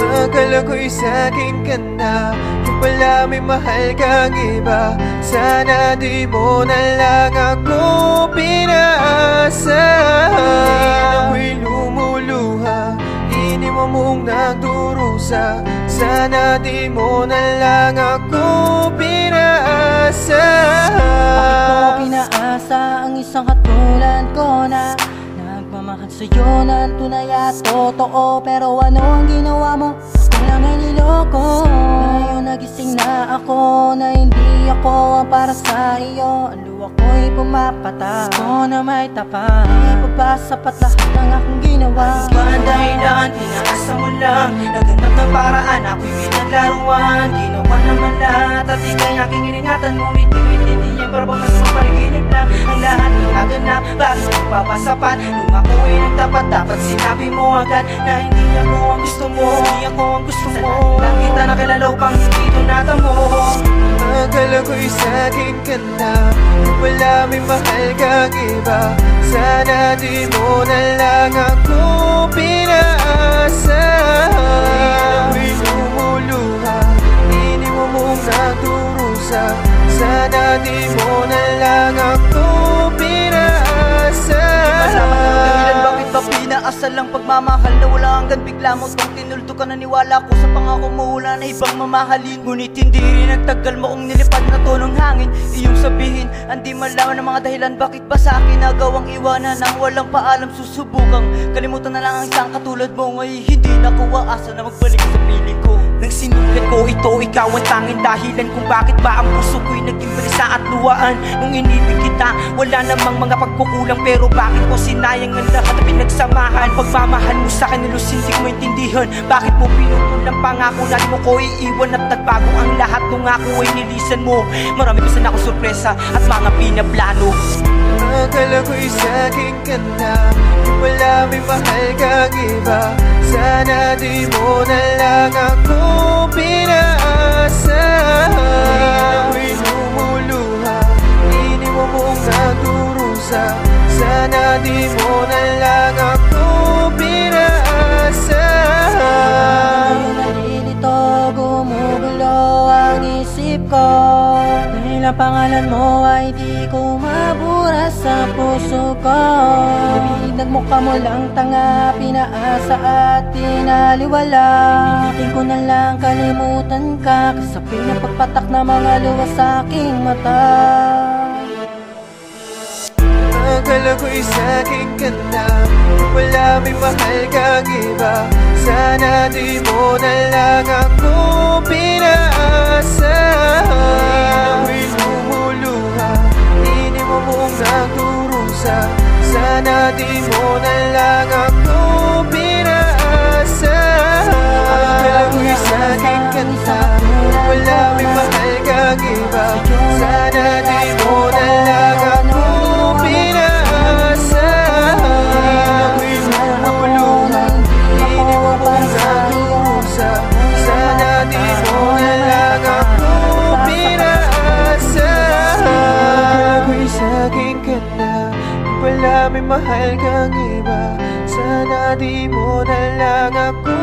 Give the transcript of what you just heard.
Akala ko'y sa'kin ka na, yung pala may mahal kang iba. Sana di mo na lang ako pinaasa. Ako'y lumuluha, hindi mo mong nagdurusa. Sana di mo na lang ako pinaasa. Bakit mo pinaasa ang isang katulad ko na nagmamahal sa'yo ng tunay at totoo? Pero ano ang ginawa mo? Ako lang ay niloko. Ngayon nagising na ako na hindi ako ang para sa iyo. Ang luha ko'y pumapata, gusto na may tapat. Di pa ba sapat lahat ng aking ginawa? Ano ba ang dahilan? Pinaasa mo lang, naganap ng paraan, ako'y pinaglaruan. Ginawa naman lahat at ika'y aking iningatan. Ngunit hindi yan para bang mas mapaliginip lang. Ang lahat ng naganap, bakit magpapasapat? Nung ako'y nagtapat, dapat sinabi mo agad na hindi ako ang gusto mo. Hindi ako ang gusto mo. Lang kita nakilala upang hindi ito natamo. Akala ko'y sa'kin ka na, yung wala may mahal kang iba. Sana di mo na lang ako pinaasa. Ako'y lumuluha, hindi mo mong nagdurusa. Sana di mo na lang ako pinaasa. Malaman ang dahilan bakit ba pinaasa lang pagmamahal na wala hanggan. Bigla mo itong tinulto ka, naniwala ko sa pangako mo wala na ibang mamahalin. Ngunit hindi rin nagtagal mo kung nilipad na tunong hangin. Iyong sabihin, hindi malaman ang mga dahilan bakit ba sa akin nagawang iwanan nang walang paalam. Susubukang kalimutan na lang ang isang katulad mo. Ngayon hindi na ko aasa na magbalik sa piling ko. Nang sinulat ko ito, ikaw ang tanging dahilan kung bakit ba ang puso ko'y naging balisa at luwaan. Nung inibig kita, wala namang mga pagkukulang. Pero bakit ko sinayang ang lahat na pinagsamahan? Pagmamahal mo sa akin, halos hindi ko maintindihan. Bakit mo pinutol ang pangako na di mo ko iiwan at nagbago ang lahat nung ako ay nilisan mo? Marami pa sana akong sorpresa at mga pinaplano. Akala ko'y sa'kin ka na, yung wala may mahal kang iba. Sana di mo na lang ako pinaasa. Ako'y lumuluha, hindi mo mong nagdurusa. Sana di mo na lang ako pinaasa. Ngayon nalilito, gumugulo ang isip ko. Dahil ang pangalan mo ay di ko mabura sa puso ko. Nagmukha mo lang tanga, pinaasa at pinaliwala. Pinitin ko na lang kalimutan ka, kasapin ang pagpatak na mga luha sa aking mata. Akala ko'y sa'kin ka na, wala may mahal kang iba. Sana di mo na lang ako pinaasa. Ako'y lumuluha, hindi mo mong nagdurusa. Sana di mo na lang ako pinaasa. Akala ko'y sa'kin ka na, wala may mahal kang iba. Sana di mo na lang ako pinaasa. Ako'y lumuluha, hindi mo mong nagdurusa. Sana di mo na lang ako pinaasa. Ako'y sa'kin ka na, wala may mahal kang iba. Sana di mo na lang ako